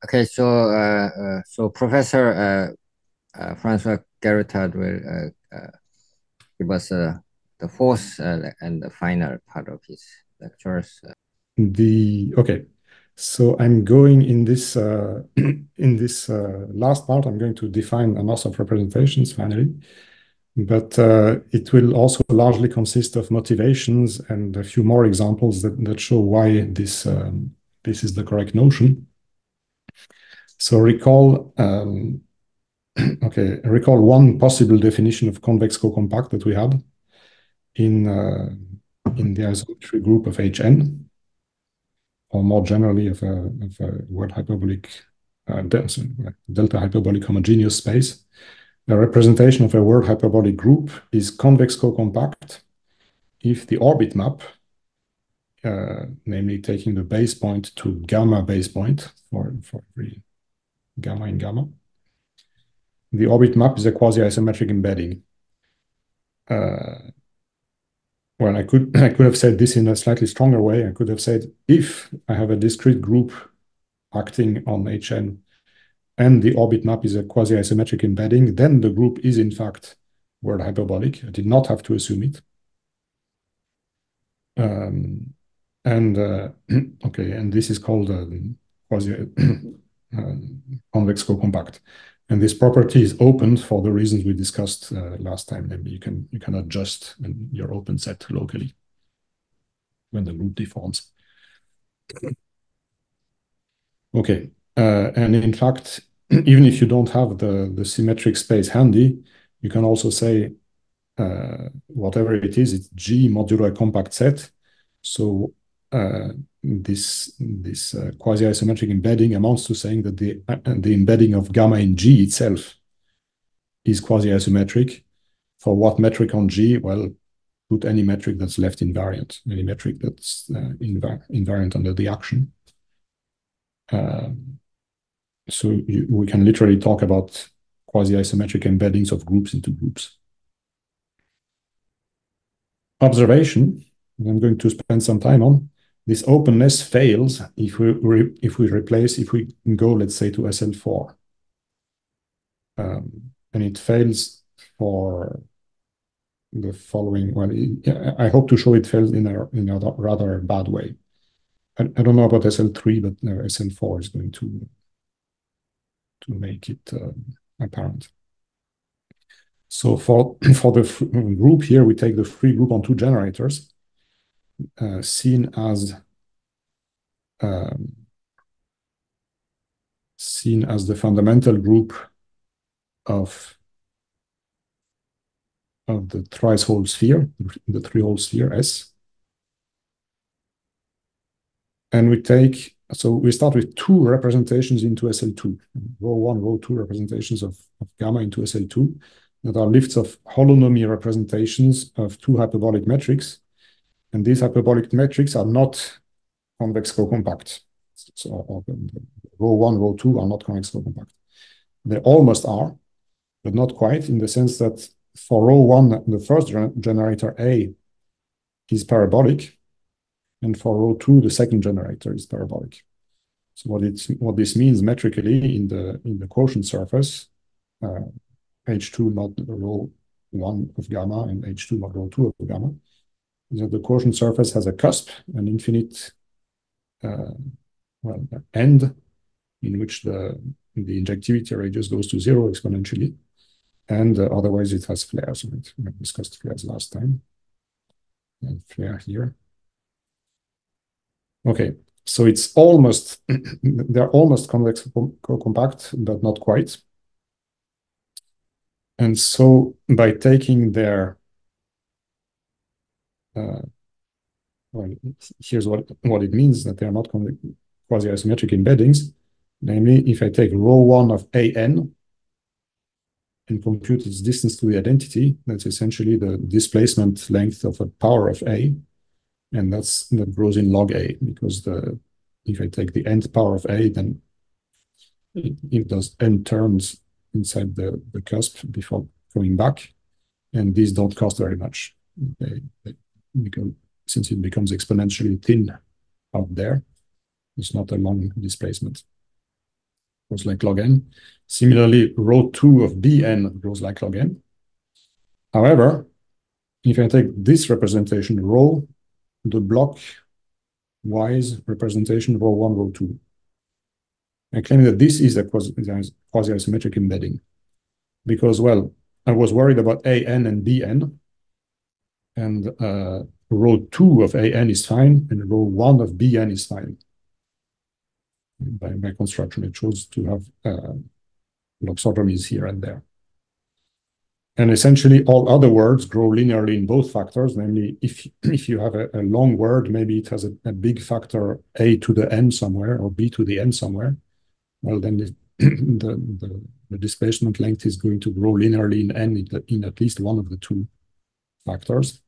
Okay, so Professor Francois Gueritaud will give us the fourth and the final part of his lectures. Okay, so I'm going in this in this last part. I'm going to define Anosov representations finally, but it will also largely consist of motivations and a few more examples that show why this is the correct notion. So recall recall one possible definition of convex cocompact that we had in the isometry group of Hn, or more generally of a word hyperbolic delta hyperbolic homogeneous space. The representation of a word hyperbolic group is convex cocompact if the orbit map, namely taking the base point to gamma base point for every gamma in gamma, the orbit map is a quasi-isometric embedding. Well, I could have said this in a slightly stronger way. I could have said if I have a discrete group acting on Hn and the orbit map is a quasi-isometric embedding, then the group is in fact word hyperbolic. I did not have to assume it. And okay, and this is called quasi convex cocompact. And this property is opened for the reasons we discussed last time. Maybe you can adjust your open set locally when the group deforms. Okay, and in fact, even if you don't have the symmetric space handy, you can also say whatever it is, it's G modulo a compact set. So this quasi-isometric embedding amounts to saying that the embedding of gamma in G itself is quasi-isometric. For what metric on G? Well, put any metric that's left invariant, any metric that's invariant under the action. So we can literally talk about quasi-isometric embeddings of groups into groups. Observation, I'm going to spend some time on. This openness fails if we go, let's say, to SL4. And it fails for the following. Well, I hope to show it fails in a rather bad way. I don't know about SL3, but SL4 is going to make it apparent. So for the group here, we take the free group on two generators, seen as the fundamental group of the thrice-whole sphere, the three-hole sphere S. And we start with two representations into SL2, row 1, row 2 representations of gamma into SL2 that are lifts of holonomy representations of two hyperbolic metrics. And these hyperbolic metrics are not convex cocompact. So row 1, row 2 are not convex cocompact. They almost are, but not quite, in the sense that for row 1, the first generator A is parabolic, and for row 2, the second generator is parabolic. So what this means metrically in the quotient surface, H2 not row 1 of gamma and H2 not row 2 of gamma, is that the quotient surface has a cusp, an infinite end in which the injectivity radius goes to 0 exponentially, and otherwise it has flares. We discussed flares last time, and flare here. Okay, so it's almost they're almost convex cocompact, but not quite. And so by taking their well, here's what it means that they are not quasi-isometric embeddings. Namely, if I take row 1 of AN and compute its distance to the identity, that's essentially the displacement length of a power of A, and that grows in log A, because if I take the nth power of A, then it does n terms inside the cusp before going back, and these don't cost very much. Since it becomes exponentially thin out there, it's not a long displacement. grows like log n. Similarly, rho 2 of Bn grows like log n. However, if I take this representation, rho, the block-wise representation, rho 1, rho 2, I claim that this is a quasi-isometric embedding because, well, I was worried about An and Bn, and rho 2 of An is fine, and rho 1 of Bn is fine. By my construction, it chose to have loxotomies here and there. And essentially, all other words grow linearly in both factors. Namely, if you have a long word, maybe it has a big factor a to the n somewhere or b to the n somewhere. Well, then the displacement length is going to grow linearly in n in at least one of the two factors,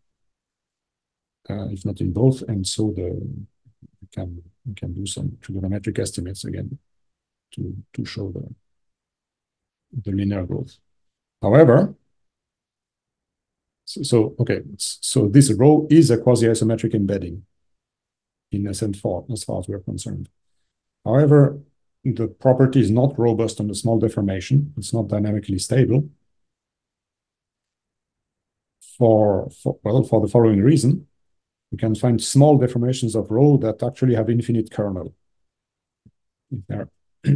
if not in both. And so we can do some trigonometric estimates again to show the linear growth. However, so this rho is a quasi-isometric embedding in SN4 as far as we're concerned. However, the property is not robust on the small deformation. It's not dynamically stable for the following reason. We can find small deformations of rho that actually have infinite kernel. If their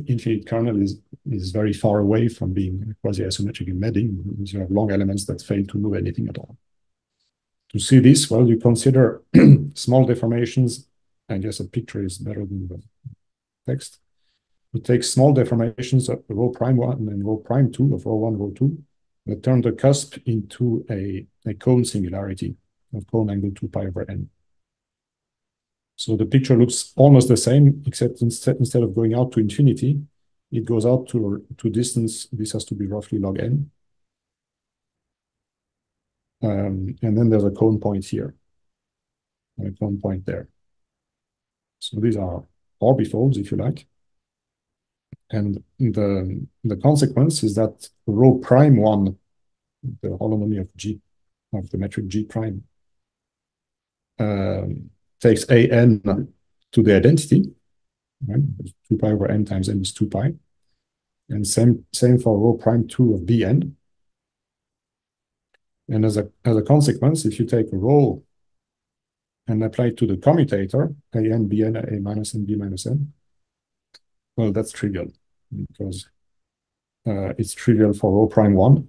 infinite kernel is very far away from being a quasi-isometric embedding, because you have long elements that fail to move anything at all. To see this, well, you consider small deformations. I guess a picture is better than the text. We take small deformations of rho prime 1 and rho prime 2 of rho 1, rho 2, that turn the cusp into a cone singularity of cone angle 2 pi over n. So the picture looks almost the same, except instead of going out to infinity, it goes out to distance. This has to be roughly log n. And then there's a cone point here, and a cone point there. So these are orbifolds, if you like. And the consequence is that rho prime 1, the holonomy of G, of the metric G prime, takes an to the identity, right? 2 pi over n times n is 2 pi. And same for rho prime 2 of Bn. And as a consequence, if you take rho and apply it to the commutator, an, bn, a minus n, b minus n, well, that's trivial because it's trivial for rho prime 1.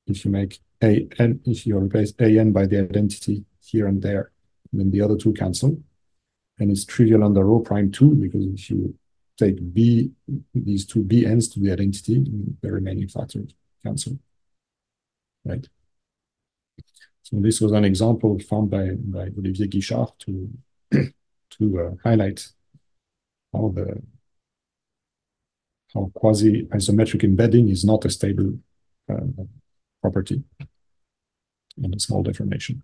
If you make an, if you replace an by the identity here and there, then the other two cancel. And it's trivial under rho prime 2 because if you take these two bn's to the identity, the remaining factors cancel, right? So this was an example found by Olivier Guichard to highlight how quasi-isometric embedding is not a stable property in a small deformation.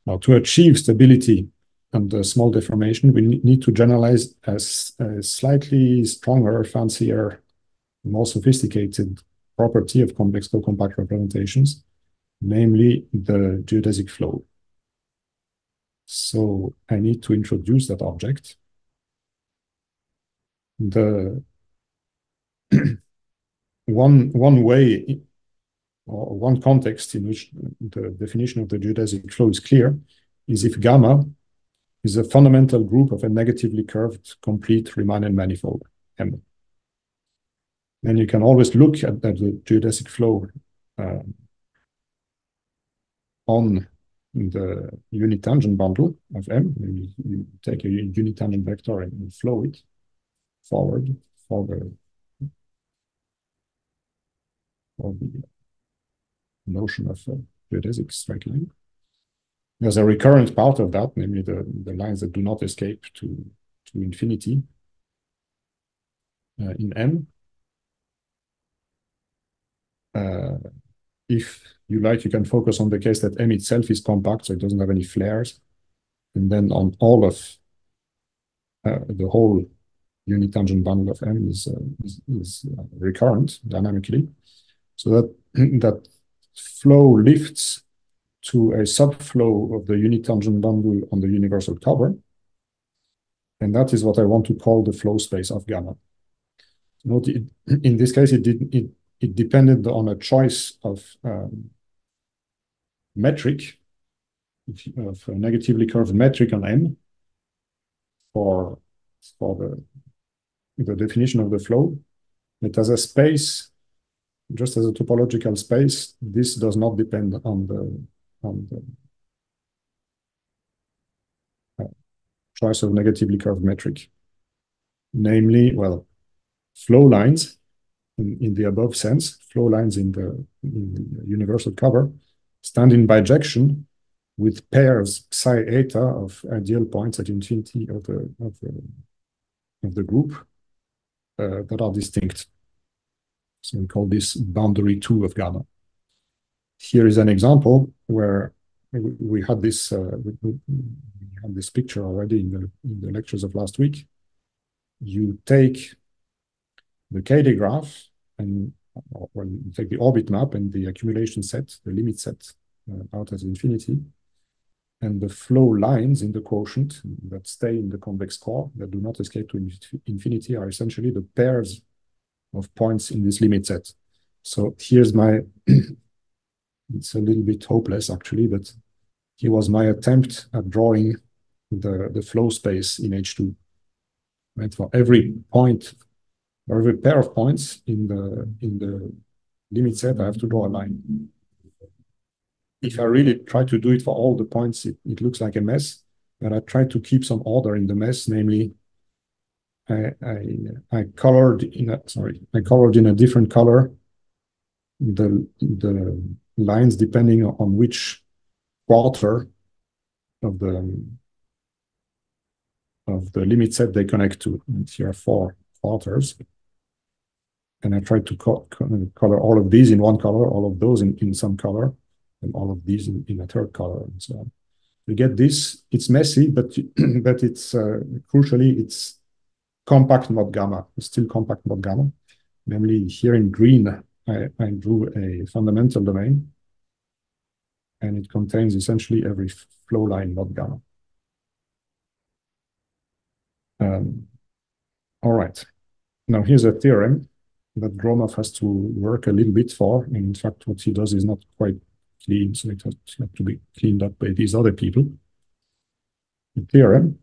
Now, to achieve stability under small deformation, we need to generalize a slightly stronger, fancier, more sophisticated property of convex-cocompact representations, namely the geodesic flow. So I need to introduce that object. The one way or one context in which the definition of the geodesic flow is clear is if gamma is a fundamental group of a negatively curved complete Riemannian manifold M. Then you can always look at the geodesic flow on the unit tangent bundle of M. You take a unit tangent vector and you flow it forward for the notion of geodesic straight line. There's a recurrent part of that, namely the lines that do not escape to infinity in M. If you like, you can focus on the case that M itself is compact, so it doesn't have any flares. And then on all of the whole unit tangent bundle of M is recurrent dynamically. So that flow lifts to a subflow of the unit tangent bundle on the universal cover. And that is what I want to call the flow space of gamma. Note in this case, it depended on a choice of metric, of a negatively curved metric on M for the definition of the flow. It has a space, just as a topological space. This does not depend on the choice of negatively curved metric. Namely, well, flow lines in the above sense, flow lines in the universal cover stand in bijection with pairs psi eta of ideal points at infinity of the group that are distinct. So we call this boundary 2 of gamma. Here is an example where we had this picture already in the lectures of last week. You take the KD graph and when you take the orbit map and the accumulation set, the limit set out as infinity, and the flow lines in the quotient that stay in the convex core that do not escape to infinity are essentially the pairs of points in this limit set. So here's my, it's a little bit hopeless actually, but here was my attempt at drawing the flow space in H2. Right? For every point, or every pair of points in the limit set, I have to draw a line. If I really try to do it for all the points, it looks like a mess, but I try to keep some order in the mess, namely I colored in a different color the lines depending on which quarter of the limit set they connect to. And here are 4 quarters. And I tried to color all of these in one color, all of those in some color, and all of these in a third color, and so on. You get this. It's messy, but but it's crucially it's compact mod gamma. It's still compact mod gamma. Namely, here in green, I drew a fundamental domain, and it contains essentially every flow line mod gamma. All right. Now here's a theorem that Gromov has to work a little bit for. And in fact, what he does is not quite clean, so it has to be cleaned up by these other people. The theorem,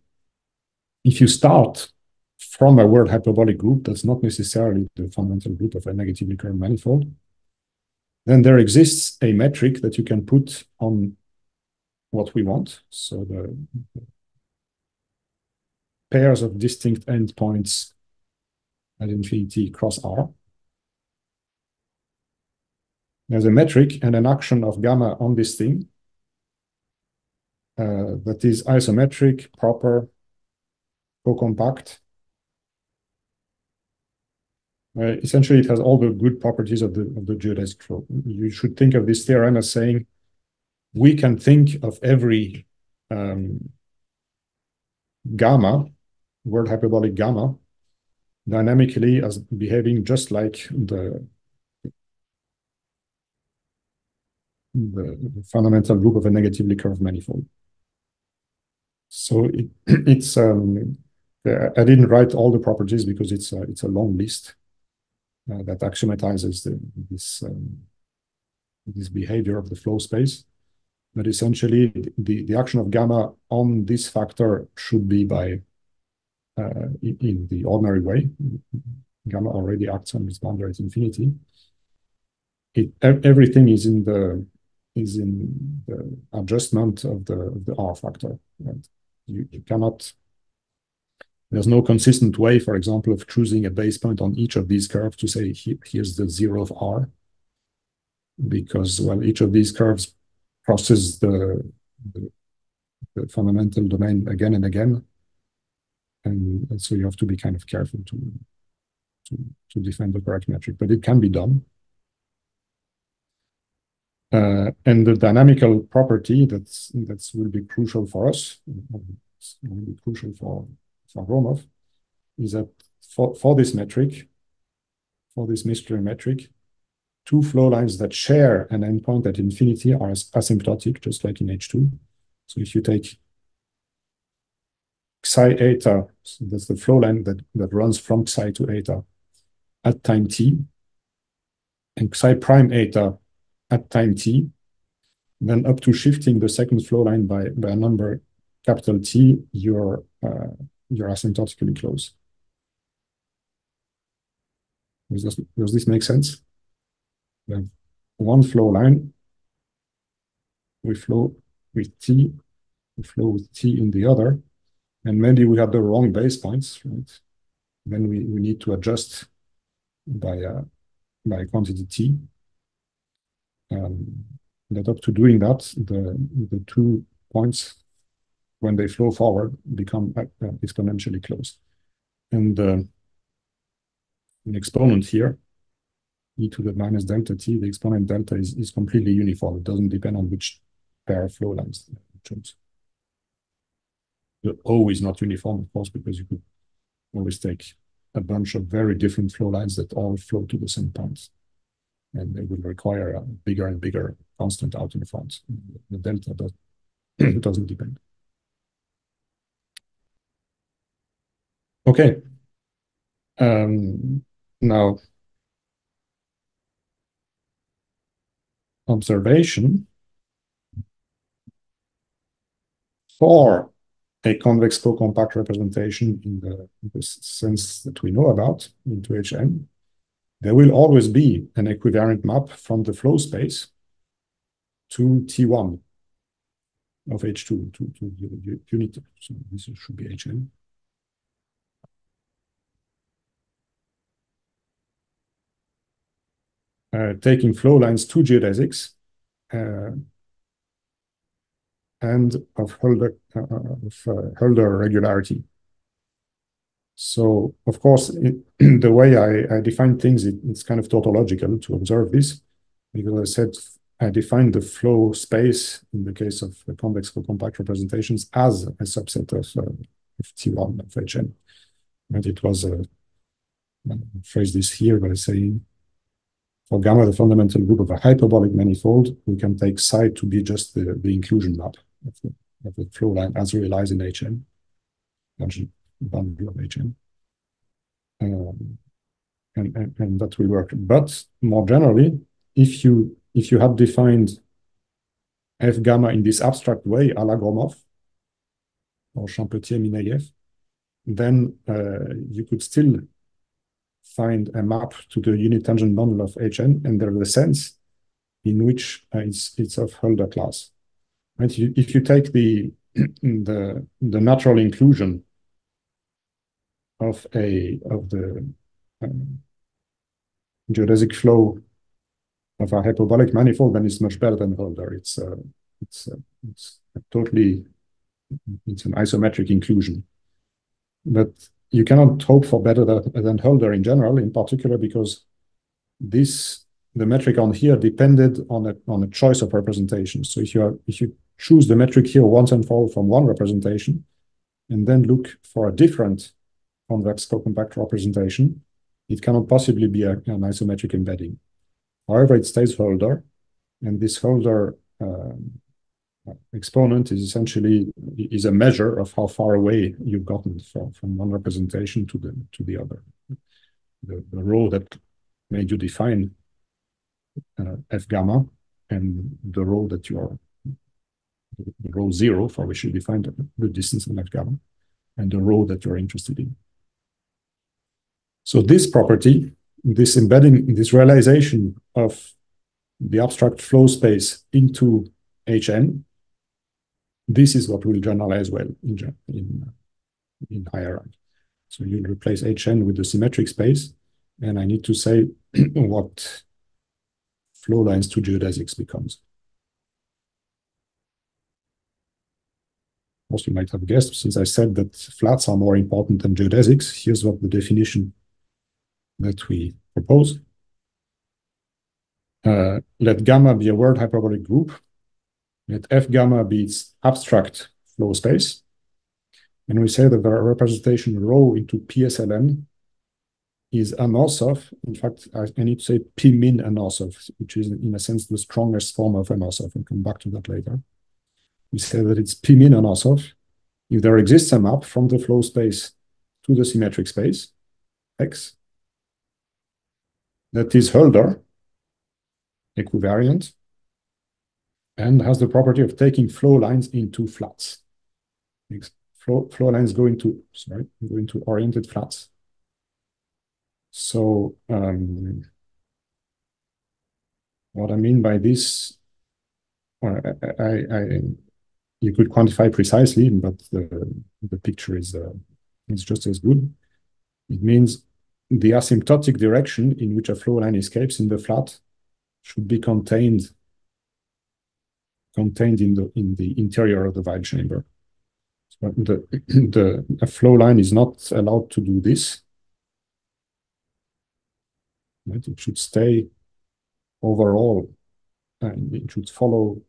if you start from a world hyperbolic group that's not necessarily the fundamental group of a negatively curved manifold, then there exists a metric that you can put on what we want. So the pairs of distinct endpoints at infinity cross R. There's a metric and an action of gamma on this thing that is isometric, proper, co-compact. Essentially, it has all the good properties of the geodesic flow. You should think of this theorem as saying we can think of every gamma, world hyperbolic gamma, dynamically as behaving just like the fundamental group of a negatively curved manifold. So it's I didn't write all the properties because it's a long list that axiomatizes this behavior of the flow space. But essentially, the action of gamma on this factor should be by in the ordinary way. Gamma already acts on this boundary at infinity. Everything is in the adjustment of the R factor. Right? You cannot. There's no consistent way, for example, of choosing a base point on each of these curves to say here's the 0 of R, because well, each of these curves crosses the fundamental domain again and again, and so you have to be kind of careful to define the correct metric, but it can be done. And the dynamical property that will be crucial for us, will be crucial for Gromov, is that for this metric, for this mystery metric, 2 flow lines that share an endpoint at infinity are asymptotic, just like in H2. So if you take psi eta, so that's the flow line that runs from psi to eta, at time t, and psi prime eta at time t, then up to shifting the second flow line by a number capital T, you're asymptotically close. Does this make sense? We have one flow line, we flow with T, we flow with T in the other, and maybe we have the wrong base points, right? Then we need to adjust by quantity T. But up to doing that, the 2 points, when they flow forward, become exponentially close. And an exponent here, e to the minus delta t, the exponent delta is completely uniform. It doesn't depend on which pair of flow lines you choose. The O is not uniform, of course, because you could always take a bunch of very different flow lines that all flow to the same points. And they will require a bigger and bigger constant out in front. The delta doesn't depend. Okay. Now, observation for a convex co-compact representation in the sense that we know about into Hn, there will always be an equivariant map from the flow space to T1 of H2 to the unit. So this should be Hn. Taking flow lines to geodesics and of Hölder regularity. So, of course, the way I define things, it's kind of tautological to observe this, because I said I defined the flow space in the case of the convex co-compact representations as a subset of T1 of Hn. And it was, I phrase this here by saying, for gamma, the fundamental group of a hyperbolic manifold, we can take psi to be just the inclusion map of the flow line as realized in Hn, boundary of Hn. And that will work. But more generally, if you have defined F gamma in this abstract way, a la Gromov or Champetier-Minayev, then you could still find a map to the unit tangent bundle of Hn, and there is a sense in which it's of Hölder class. Right? If you take the natural inclusion of the geodesic flow of a hyperbolic manifold, then it's much better than Hölder. It's an isometric inclusion, but you cannot hope for better than Hölder in general, in particular because the metric on here depended on a choice of representations. So if you choose the metric here once and for all from one representation, and then look for a different convex co-compact representation, it cannot possibly be an isometric embedding. However, it stays Hölder, and this Hölder exponent is essentially a measure of how far away you've gotten from one representation to the other. The rho that made you define F gamma, and the rho that the rho 0 for which you defined the distance on F gamma, and the rho that you're interested in. So this property, this embedding, this realization of the abstract flow space into Hn, this is what will generalize well in higher rank. So you'll replace Hn with the symmetric space, and I need to say what flow lines to geodesics becomes. Most you might have guessed, since I said that flats are more important than geodesics, here's what the definition that we propose. Let gamma be a word hyperbolic group. Let F gamma be its abstract flow space. And we say that the representation rho into PSLN is Anosov. In fact, I need to say P min Anosov, which is in a sense the strongest form of Anosov. I'll come back to that later. We say that it's P min Anosov if there exists a map from the flow space to the symmetric space, X, that is Hölder equivariant and has the property of taking flow lines into flats. Flow lines go into oriented flats. So what I mean by this, you could quantify precisely, but the picture is just as good. It means the asymptotic direction in which a flow line escapes in the flat should be contained in the interior of the Weil chamber. So a flow line is not allowed to do this. Right? It should stay overall, and it should follow.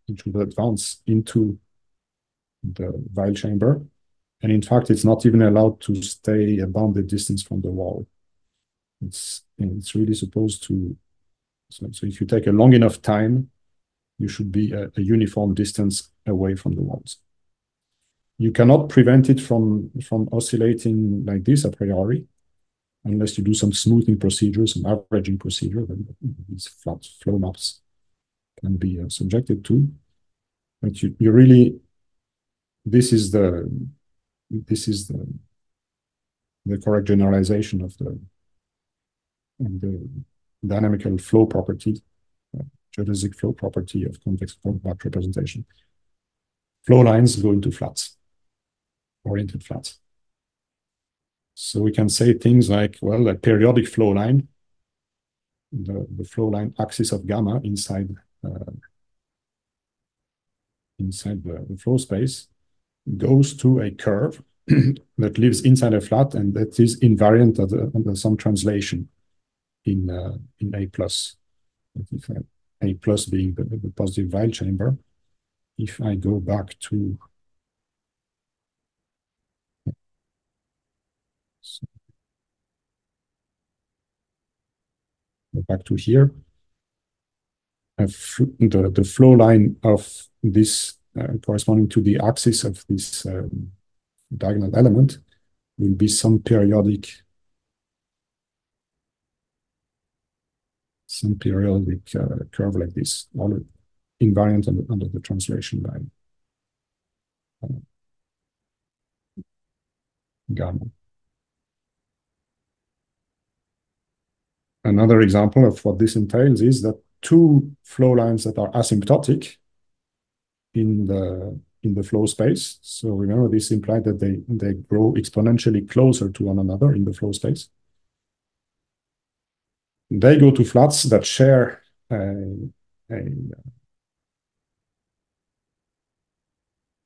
It should advance into the Weil chamber, and in fact, it's not even allowed to stay a bounded distance from the wall. It's really supposed to. So if you take a long enough time, you should be a uniform distance away from the walls. You cannot prevent it from oscillating like this a priori, unless you do some smoothing procedure, some averaging procedure, then these flat flow maps can be subjected to. But you really, this is the correct generalization of the dynamical flow property, geodesic flow property of convex-compact representation. Flow lines go into flats, oriented flats. So we can say things like, well, a periodic flow line, the flow line axis of gamma inside the flow space goes to a curve that lives inside a flat and that is invariant under some translation in A plus. If A plus being the positive Weil chamber, if I go back to here, the flow line of this corresponding to the axis of this diagonal element will be some periodic curve like this, all invariant under the translation line gamma. Another example of what this entails is that two flow lines that are asymptotic in the flow space. So remember, this implied that they grow exponentially closer to one another in the flow space. They go to flats that share their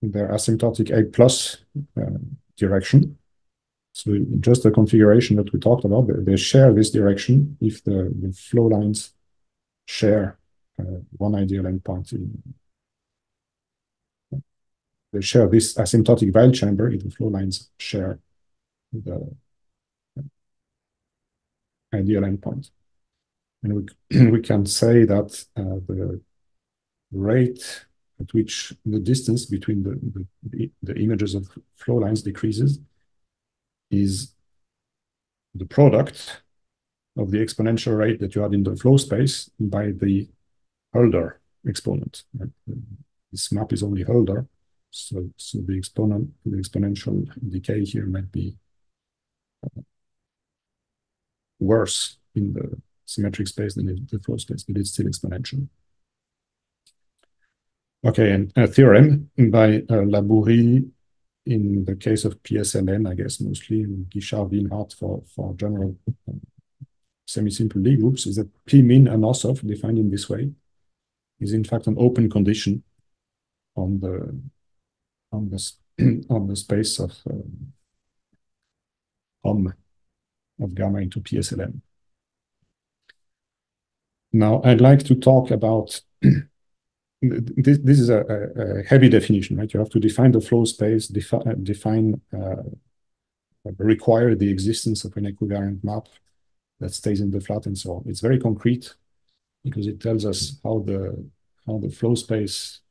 asymptotic A plus direction. So just the configuration that we talked about, they share this direction if the flow lines share one ideal endpoint. They share this asymptotic Weil chamber if the flow lines share the ideal endpoint. And we can say that the rate at which the distance between the images of flow lines decreases is the product of the exponential rate that you had in the flow space by the Hölder exponent. Right? This map is only Hölder, so the exponential decay here might be worse in the symmetric space than in the flow space, but it's still exponential. Okay, and a theorem by Labourie in the case of PSLN, I guess mostly, Guichard, Wienhardt for general semi-simple Lie groups, is that P min Anosov, defined in this way, is in fact an open condition on the space of gamma into PSLN. Now, I'd like to talk about this is a heavy definition, right? You have to define the flow space, require the existence of an equivariant map that stays in the flat and so on. It's very concrete because it tells us how the flow space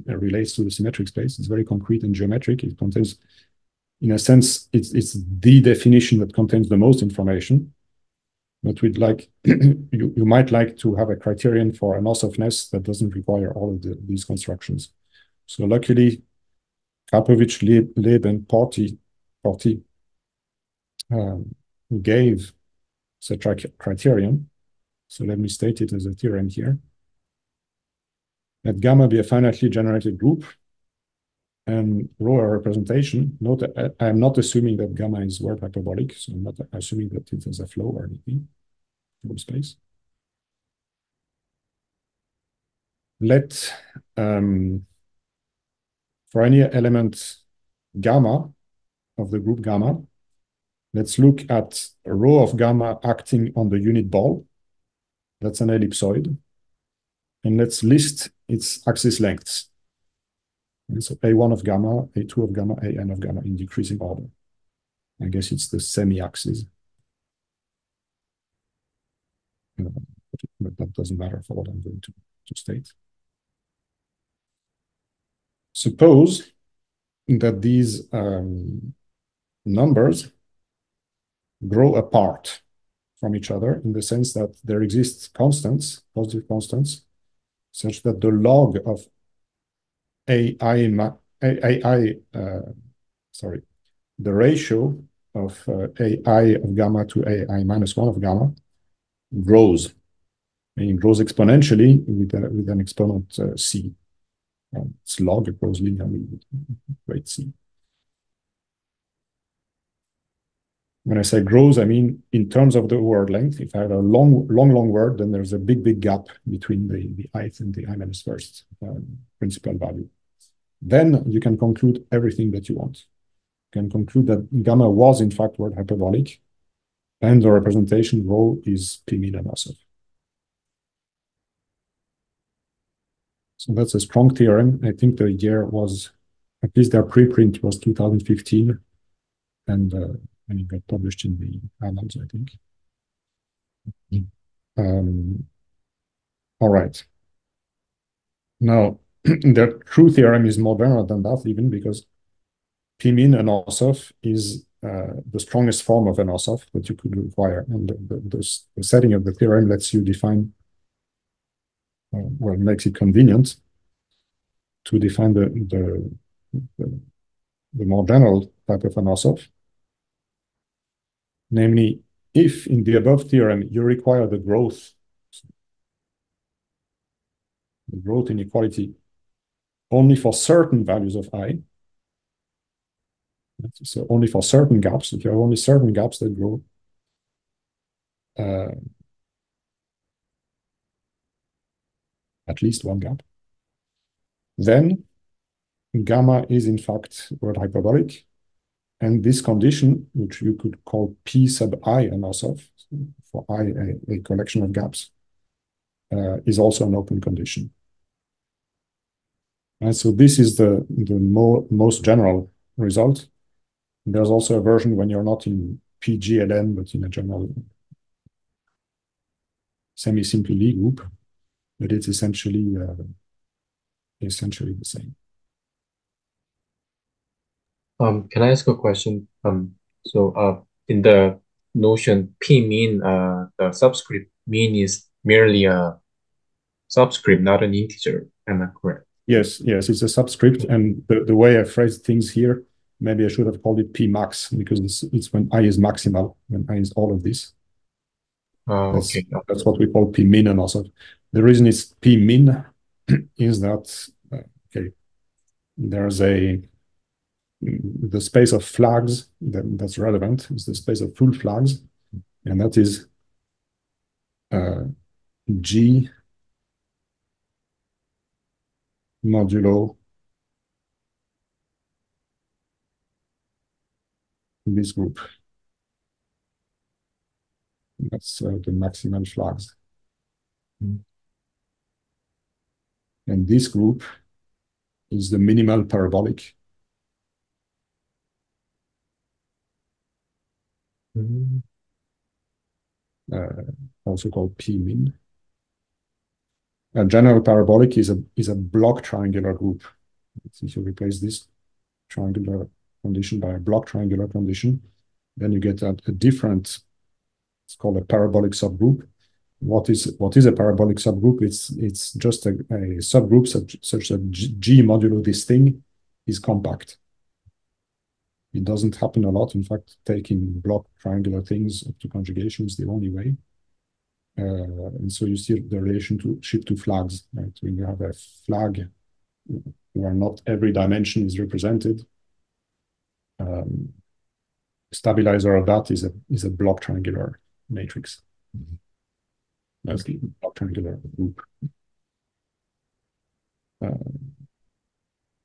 relates to the symmetric space. It's very concrete and geometric. It contains, in a sense, it's the definition that contains the most information. but we'd like you might like to have a criterion for Anosovness that doesn't require all of these constructions. So luckily, Karpovich, Leib, and Porty gave such a criterion. So let me state it as a theorem here. Let gamma be a finitely generated group and rho a representation. Note that I'm not assuming that gamma is word hyperbolic, so I'm not assuming that it has a flow or anything from space. Let, for any element gamma of the group gamma, let's look at a rho of gamma acting on the unit ball. That's an ellipsoid. And let's list its axis lengths. And so A1 of gamma, A2 of gamma, AN of gamma in decreasing order. I guess it's the semi-axis. But that doesn't matter for what I'm going to state. Suppose that these numbers grow apart from each other in the sense that there exists constants, positive constants, such that the log of the ratio of AI of gamma to AI minus 1 of gamma grows. And it grows exponentially with an exponent c. Its log grows linearly with rate c. When I say grows, I mean in terms of the word length. If I have a long word, then there's a big gap between the ith and the I minus first principal value. Then you can conclude everything that you want. You can conclude that gamma was in fact word hyperbolic, and the representation rho is P min Anosov. So that's a strong theorem. I think the year was, at least their preprint was 2015, and it got published in the Annals, I think. All right. Now, the true theorem is more general than that, even because P min Anosov is the strongest form of Anosov that you could require. And the setting of the theorem lets you define, well, makes it convenient to define the more general type of Anosov. Namely, if in the above theorem you require the growth inequality only for certain values of I, so only for certain gaps, if you have only certain gaps that grow at least one gap, then gamma is in fact word hyperbolic. And this condition, which you could call P sub I Anosov, for I a collection of gaps, is also an open condition. And so this is the most general result. There's also a version when you're not in PGLN, but in a general semi-simple Lie group, but it's essentially the same. Can I ask a question? So in the notion P min, the subscript min is merely a subscript, not an integer. Am I correct? Yes, it's a subscript, and the way I phrased things here, maybe I should have called it P max, because it's when I is maximal, when I is all of this. Okay. That's what we call P min and also. The reason it's P min is that, okay, there's the space of flags that's relevant is the space of full flags, and that is G modulo this group. That's the maximal flags. And this group is the minimal parabolic. Also called P min. A general parabolic is a block triangular group. If you replace this triangular condition by a block triangular condition, then you get a different It's called a parabolic subgroup. What is a parabolic subgroup? It's just a subgroup such that G modulo this thing is compact. It doesn't happen a lot. In fact, taking block triangular things up to conjugation is the only way. And so you see the relationship to flags, right? When you have a flag where not every dimension is represented, stabilizer of that is a block triangular matrix. That's the block triangular group.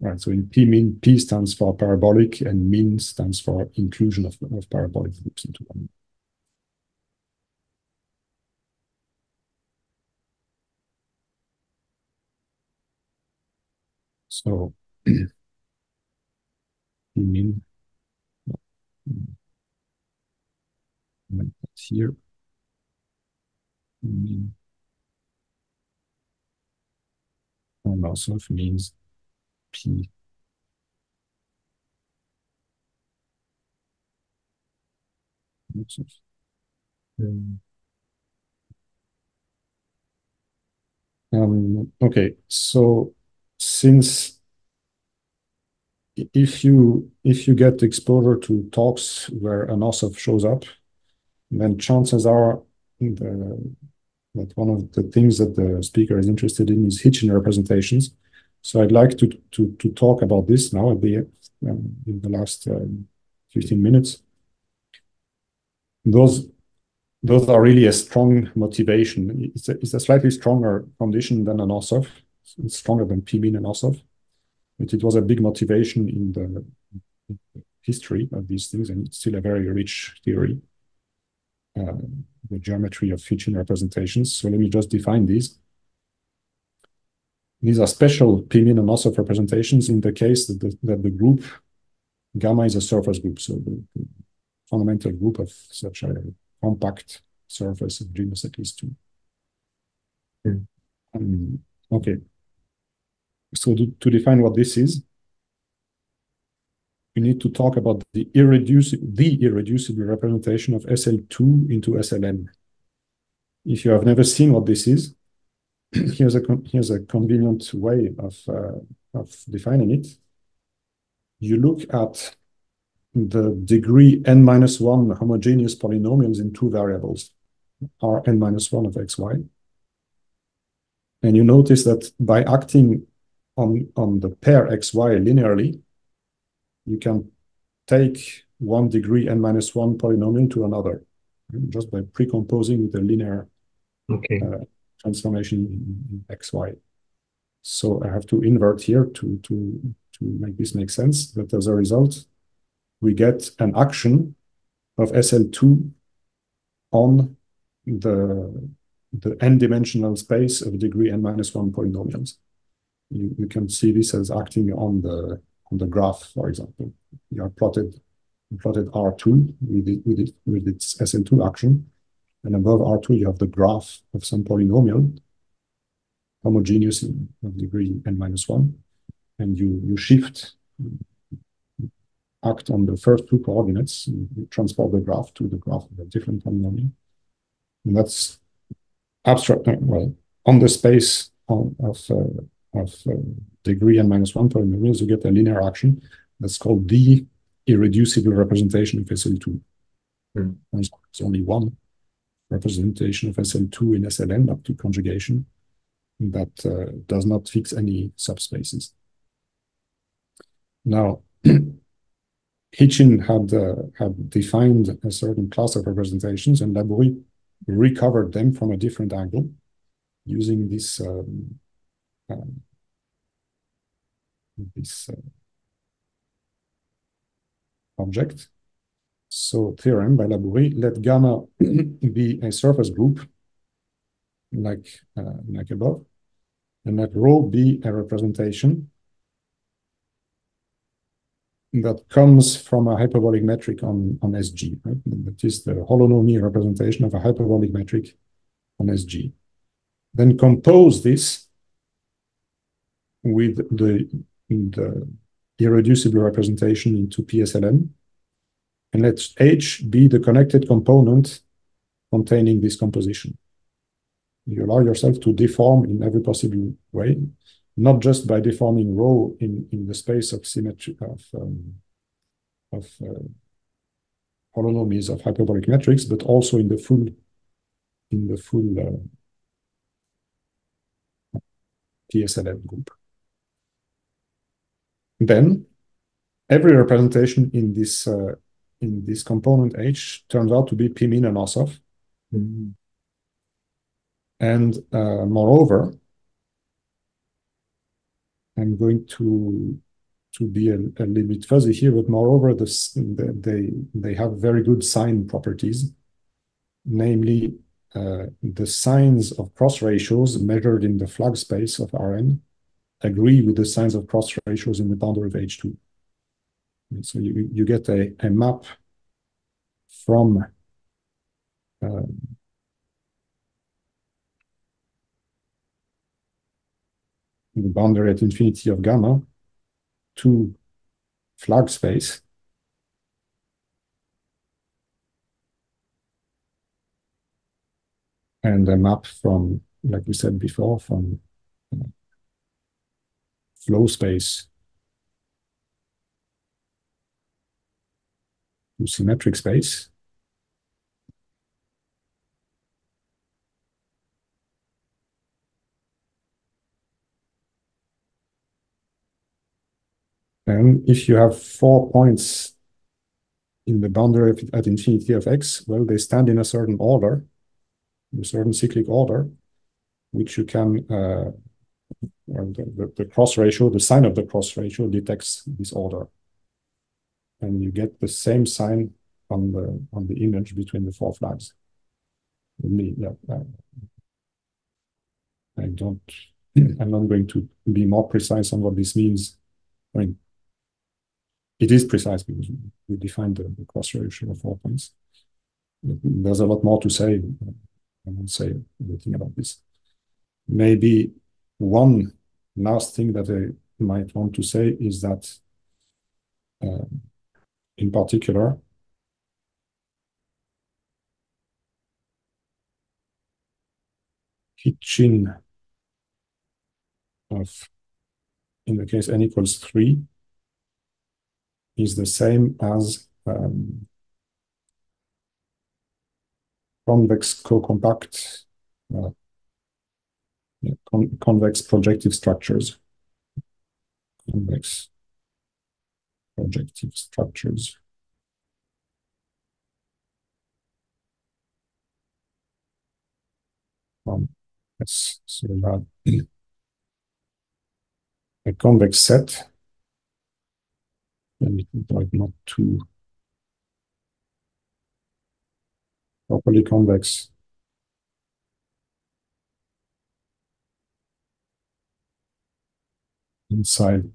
Right, so in P-mean, P stands for parabolic and mean stands for inclusion of parabolic groups into one. So P-mean, here, mean, Anosov means P. Okay, so since if you get exposure to talks where Anosov shows up, then chances are that one of the things that the speaker is interested in is Hitchin representations. So I'd like to talk about this now at the in the last 15 minutes. Those are really a strong motivation. It's a slightly stronger condition than Anosov. It's stronger than P-mean Anosov, but it was a big motivation in the history of these things, and it's still a very rich theory. The geometry of Hitchin representations. So let me just define these. These are special P-mean Anosov representations in the case that the group gamma is a surface group. So the fundamental group of such a compact surface of genus at least 2. Okay. So to define what this is, we need to talk about the irreducible representation of SL2 into SLN. If you have never seen what this is, here's a convenient way of defining it. You look at the degree n-1 homogeneous polynomials in 2 variables, R n-1 of xy. And you notice that by acting on the pair xy linearly, you can take 1 degree n-1 polynomial to another, just by precomposing with a linear transformation in xy. So I have to invert here to make this make sense, that as a result, we get an action of SL2 on the n-dimensional space of degree n-1 polynomials. You can see this as acting on the graph, for example. You have plotted R2 with its SL2 action, and above R2 you have the graph of some polynomial, homogeneous of degree n-1, and you act on the first 2 coordinates, you transport the graph to the graph of a different polynomial. And that's abstract, well, on the space of degree n-1 polynomials, you get a linear action that's called the irreducible representation of SL2. There's only one representation of SL2 in SLN up to conjugation that does not fix any subspaces. Now, Hitchin had defined a certain class of representations, and Labourie recovered them from a different angle using this object. So theorem by Labourie, let gamma be a surface group like above, and let rho be a representation that comes from a hyperbolic metric on SG, right? That is the holonomy representation of a hyperbolic metric on SG. Then compose this with the irreducible representation into PSLN, and let H be the connected component containing this composition. You allow yourself to deform in every possible way, not just by deforming rho in the space of symmetry of holonomies of hyperbolic metrics, but also in the full TSLF group. Then every representation in this component H turns out to be P-mean Anosov. Mm. And moreover, I'm going to be a little bit fuzzy here, but moreover, they have very good sign properties, namely the signs of cross ratios measured in the flag space of Rn agree with the signs of cross ratios in the boundary of H2. And so you get a map from the boundary at infinity of gamma to flag space. And a map from, like we said before, from flow space to symmetric space. And if you have 4 points in the boundary at infinity of x, well, they stand in a certain order, a certain cyclic order, which you can, the cross ratio, the sign of the cross ratio detects this order. And you get the same sign on the image between the 4 flags. I'm not going to be more precise on what this means. I mean, it is precise because we defined the cross ratio of 4 points. There's a lot more to say. I won't say anything about this. Maybe one last thing that I might want to say is that, in particular, Hitchin of, in the case n equals 3, is the same as convex-cocompact convex projective structures. Convex projective structures. Yes, so we have a convex set, and it might not too properly convex. Inside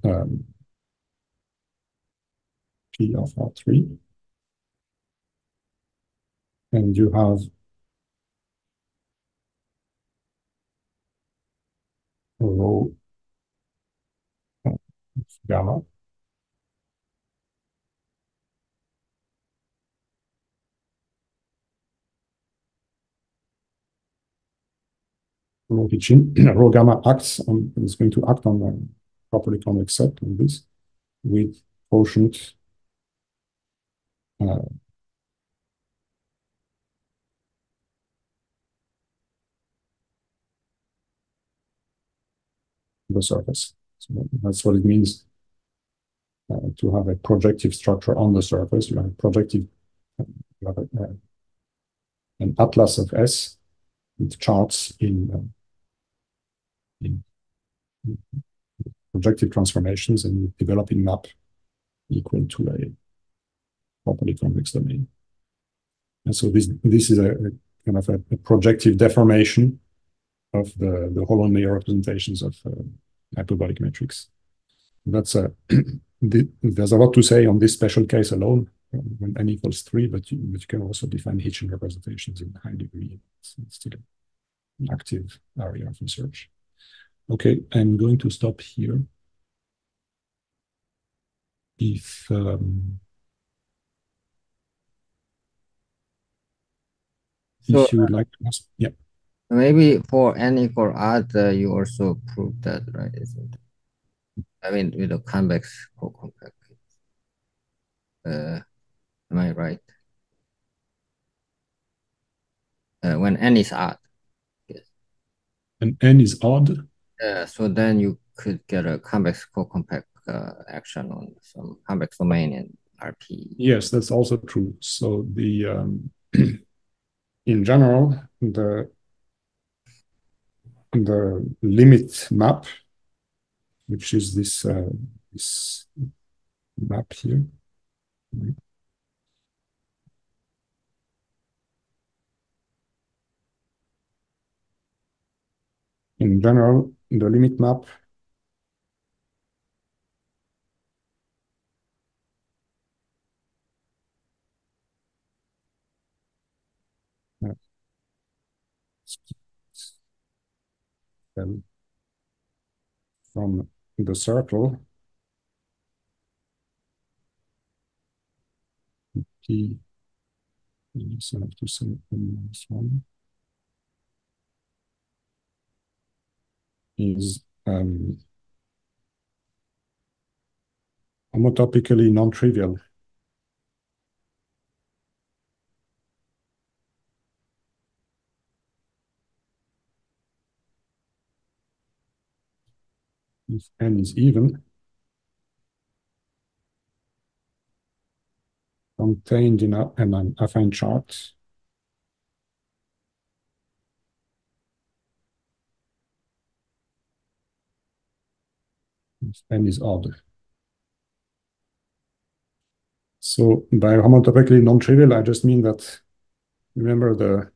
P of R3. And you have a rho of gamma. Rho gamma is going to act on a properly convex set on this with quotient the surface. So that's what it means to have a projective structure on the surface. You have a projective, you have an atlas of S with charts in projective transformations and developing map equal to a properly convex domain. And so this is a kind of a projective deformation of the holonomy representations of hyperbolic metrics. That's there's a lot to say on this special case alone when n equals 3, but you can also define Hitchin representations in high degree. It's still an active area of research. Okay, I'm going to stop here. If So if you would like to ask. Yeah. maybe for n equal odd, you also proved that, right? Isn't it? I mean, with a convex co-compact. Am I right? When n is odd. Yes. And n is odd. So then you could get a convex co-compact action on some convex domain in RP. Yes, that's also true. So the in general, the limit map, which is this this map here. In general, the limit map from the circle P, so I have to say -1 is homotopically non-trivial. If n is even, contained in an affine chart if n is odd. So by homotopically non-trivial, I just mean that, remember the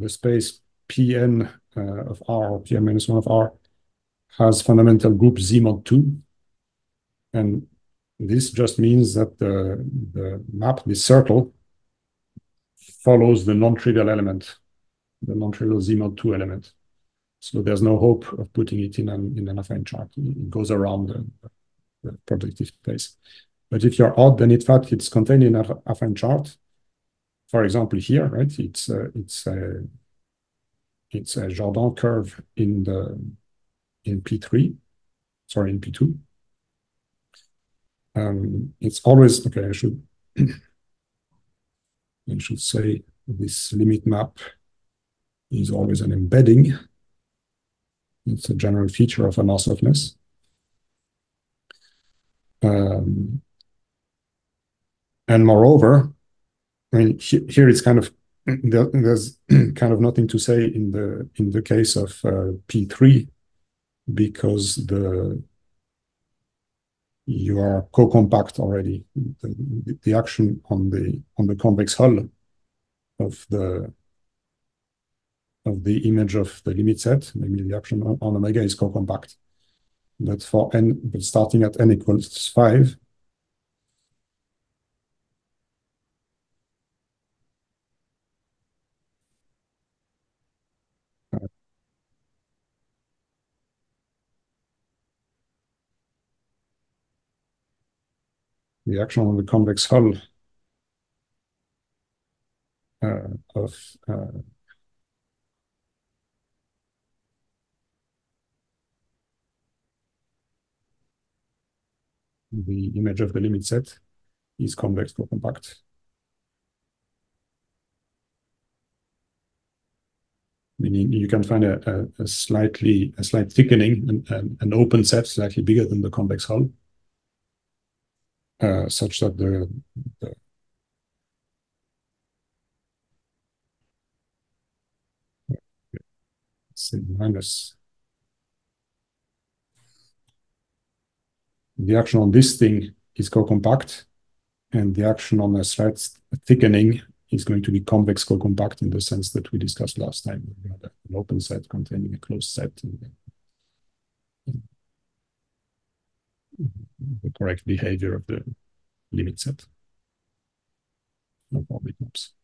space Pn of R, or Pn minus 1 of R, has fundamental group Z mod 2. And this just means that the map, this circle, follows the non-trivial element, the non-trivial Z mod 2 element. So there's no hope of putting it in an affine chart. It goes around the projective space. But if you're odd, then in fact it's contained in an affine chart. For example, here, right? It's a Jordan curve in P3, sorry, in P2. It's always okay. I should say this limit map is always an embedding. It's a general feature of Anosovness. And moreover, I mean, here it's kind of there's kind of nothing to say in the case of P3 because you are co-compact already. The action on the convex hull of the image of the limit set, maybe the action on omega is co-compact. But for n, but starting at n equals 5, the action on the convex hull of the image of the limit set is convex co-compact. Meaning you can find a slight thickening, an open set slightly bigger than the convex hull, such that the say minus the action on this thing is co-compact, and the action on a slight thickening is going to be convex co-compact in the sense that we discussed last time. We had an open set containing a closed set. The correct behavior of the limit set of all bitmaps.